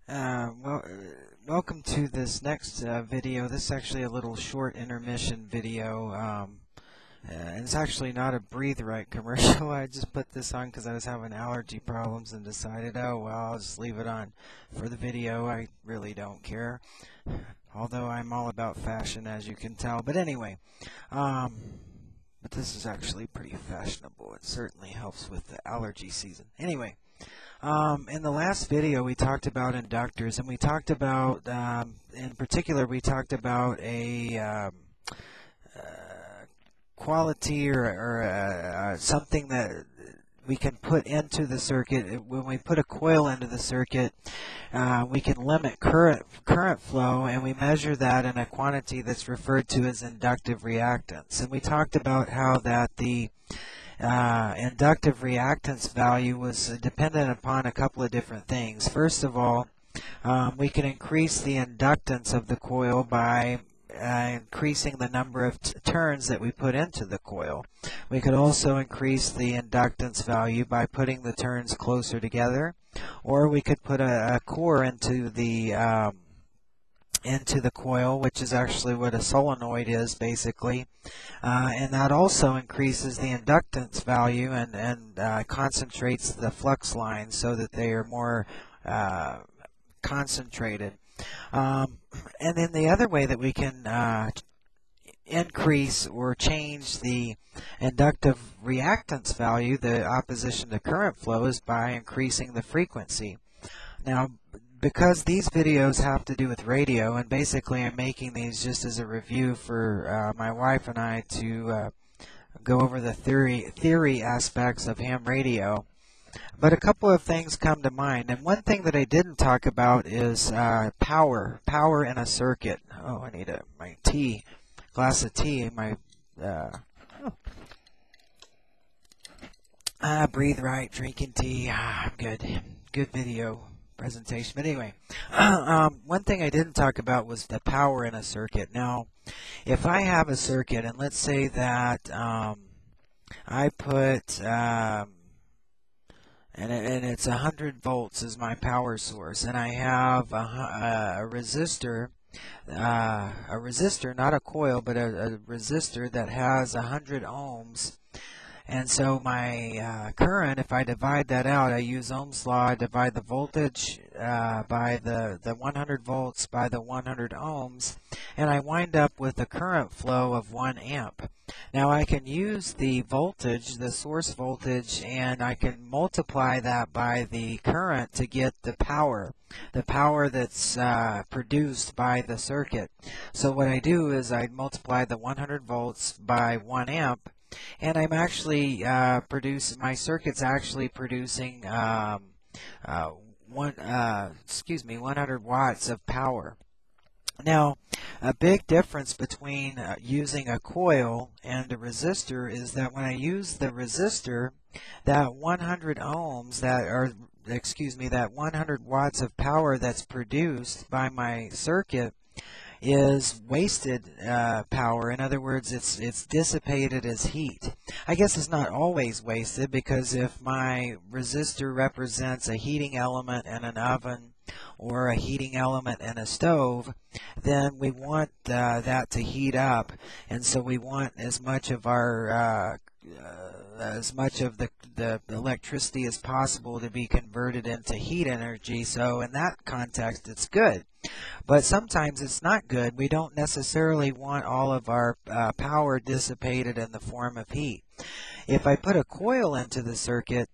Welcome to this next video. This is actually a little short intermission video. And it's actually not a Breathe Right commercial. I just put this on because I was having allergy problems and decided, oh, well, I'll just leave it on for the video. I really don't care, although I'm all about fashion, as you can tell. But anyway, but this is actually pretty fashionable. It certainly helps with the allergy season. Anyway. In the last video we talked about inductors, and we talked about, in particular, we talked about a quality or something that we can put into the circuit. When we put a coil into the circuit, we can limit current flow, and we measure that in a quantity that's referred to as inductive reactance. And we talked about how that the inductive reactance value was dependent upon a couple of different things. First of all, we can increase the inductance of the coil by increasing the number of turns that we put into the coil. We could also increase the inductance value by putting the turns closer together, or we could put a core into the coil, which is actually what a solenoid is, basically, and that also increases the inductance value and concentrates the flux lines so that they are more concentrated. And then the other way that we can increase or change the inductive reactance value, the opposition to current flow, is by increasing the frequency. Now, because these videos have to do with radio, and basically I'm making these just as a review for my wife and I to go over the theory aspects of ham radio, but a couple of things come to mind. And one thing that I didn't talk about is power in a circuit. Oh, I need my glass of tea. Breathe Right, drinking tea. I'm good video presentation. But anyway, one thing I didn't talk about was the power in a circuit. Now, if I have a circuit, and let's say that I put and it's 100 volts is my power source, and I have a resistor, not a coil, but a resistor that has 100 ohms. And so my current, if I divide that out, I use Ohm's law, I divide the voltage by the 100 volts by the 100 ohms, and I wind up with a current flow of 1 amp. Now I can use the voltage, the source voltage, and I can multiply that by the current to get the power that's produced by the circuit. So what I do is I multiply the 100 volts by 1 amp, and I'm actually my circuit's actually producing 100 watts of power. Now, a big difference between using a coil and a resistor is that when I use the resistor, that 100 ohms that 100 watts of power that's produced by my circuit is wasted power. In other words, it's dissipated as heat. I guess it's not always wasted, because if my resistor represents a heating element in an oven or a heating element in a stove, then we want that to heat up, and so we want as much of our the electricity as possible to be converted into heat energy. So in that context, it's good. But sometimes it's not good. We don't necessarily want all of our power dissipated in the form of heat. If I put a coil into the circuit,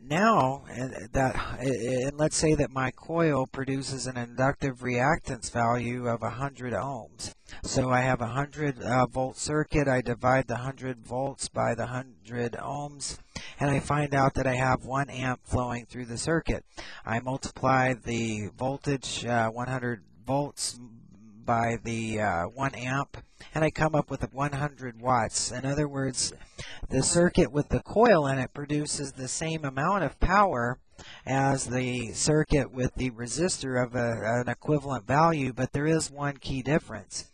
now, and let's say that my coil produces an inductive reactance value of 100 ohms. So I have a 100 volt circuit. I divide the 100 volts by the 100 ohms, and I find out that I have 1 amp flowing through the circuit. I multiply the voltage, 100 volts, by the 1 amp, and I come up with 100 watts. In other words, the circuit with the coil in it produces the same amount of power, as the circuit with the resistor of an equivalent value, but there is one key difference.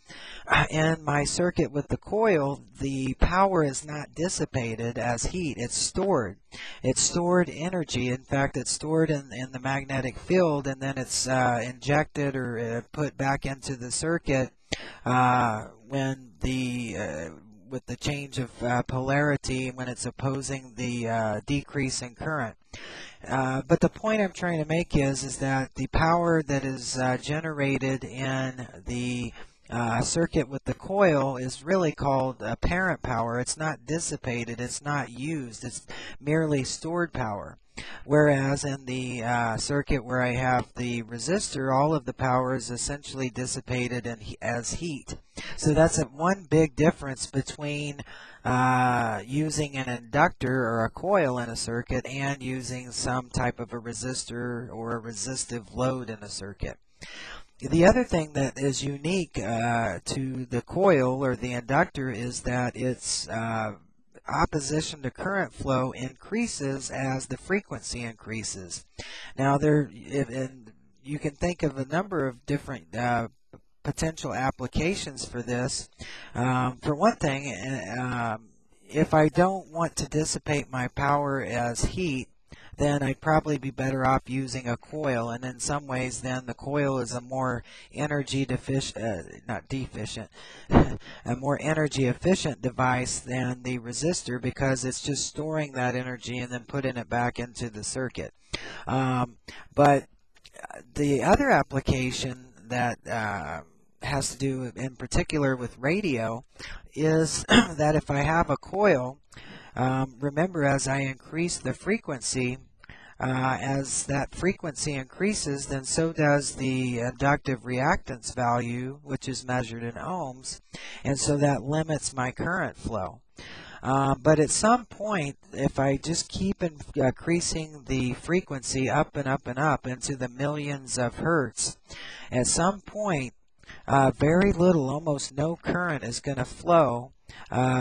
In my circuit with the coil, the power is not dissipated as heat. It's stored. It's stored energy. In fact, it's stored in the magnetic field, and then it's injected or put back into the circuit when with the change of polarity, when it's opposing the decrease in current. But the point I'm trying to make is that the power that is generated in the circuit with the coil is really called apparent power. It's not dissipated, it's not used, it's merely stored power. Whereas in the circuit where I have the resistor, all of the power is essentially dissipated as heat. So that's one big difference between using an inductor or a coil in a circuit and using some type of a resistor or a resistive load in a circuit. The other thing that is unique to the coil or the inductor is that its opposition to current flow increases as the frequency increases. Now, you can think of a number of different potential applications for this. For one thing, if I don't want to dissipate my power as heat, then I'd probably be better off using a coil, and in some ways then the coil is a more energy a more energy efficient device than the resistor, because it's just storing that energy and then putting it back into the circuit. But the other application that has to do in particular with radio is that if I have a coil, remember, as I increase the frequency, as that frequency increases, then so does the inductive reactance value, which is measured in ohms, and so that limits my current flow. But at some point, if I just keep increasing the frequency up and up and up into the millions of hertz, at some point, very little, almost no current is going to flow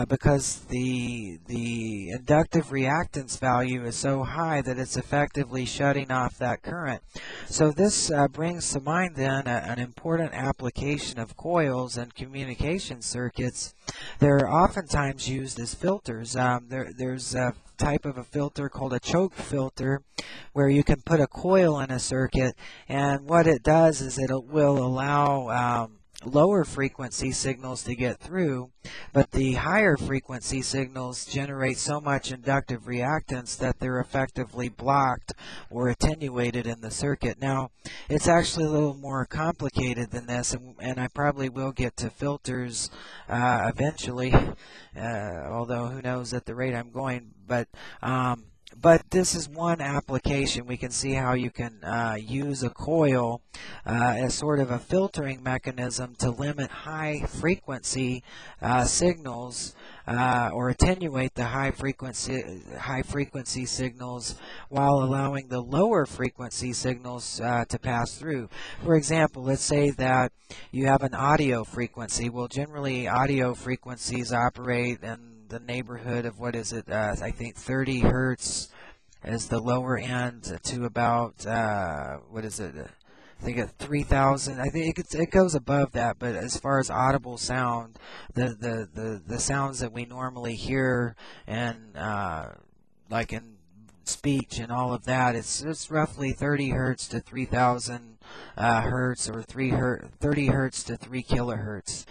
because the inductive reactance value is so high that it's effectively shutting off that current. So this brings to mind then an important application of coils and communication circuits. They're oftentimes used as filters. There's a type of a filter called a choke filter, where you can put a coil in a circuit, and what it does is it will allow lower frequency signals to get through, but the higher frequency signals generate so much inductive reactance that they're effectively blocked or attenuated in the circuit. Now, it's actually a little more complicated than this, and I probably will get to filters eventually, although who knows at the rate I'm going, but this is one application. We can see how you can use a coil as sort of a filtering mechanism to limit high frequency signals or attenuate the high frequency signals while allowing the lower frequency signals to pass through. For example, let's say that you have an audio frequency. Well, generally audio frequencies operate in the neighborhood of, what is it, I think 30 hertz is the lower end to about, what is it, I think at 3,000. I think it goes above that, but as far as audible sound, the sounds that we normally hear and like in speech and all of that, it's roughly 30 hertz to 3,000 hertz, or 30 hertz to 3 kilohertz.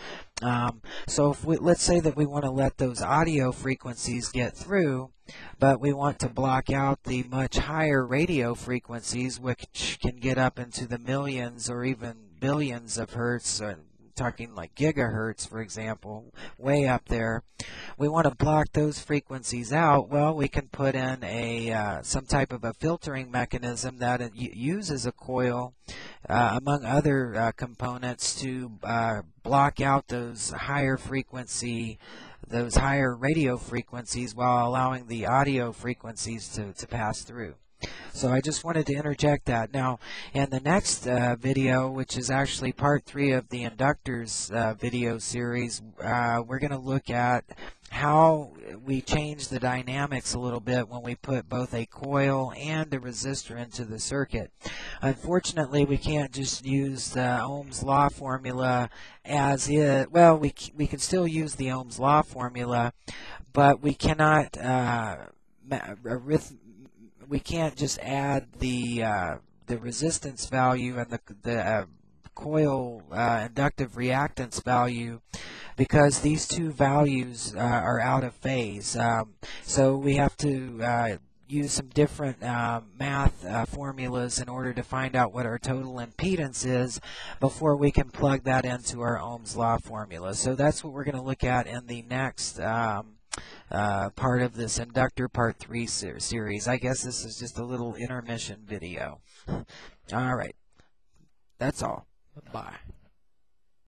So if let's say that we want to let those audio frequencies get through, but we want to block out the much higher radio frequencies, which can get up into the millions or even billions of hertz, talking like gigahertz, for example, way up there. We want to block those frequencies out. Well, we can put in some type of a filtering mechanism that uses a coil, among other components, to block out those higher frequency, those higher radio frequencies, while allowing the audio frequencies to pass through. So I just wanted to interject that. Now, in the next video, which is actually part 3 of the Inductors video series, we're going to look at how we change the dynamics a little bit when we put both a coil and a resistor into the circuit. Unfortunately, we can't just use the Ohm's law formula as it. Well, we can still use the Ohm's law formula, but we cannot we can't just add the resistance value and the coil inductive reactance value, because these two values are out of phase. So we have to use some different math formulas in order to find out what our total impedance is before we can plug that into our Ohm's law formula. So that's what we're going to look at in the next part of this inductor part 3 series. I guess this is just a little intermission video. All right. That's all. Bye.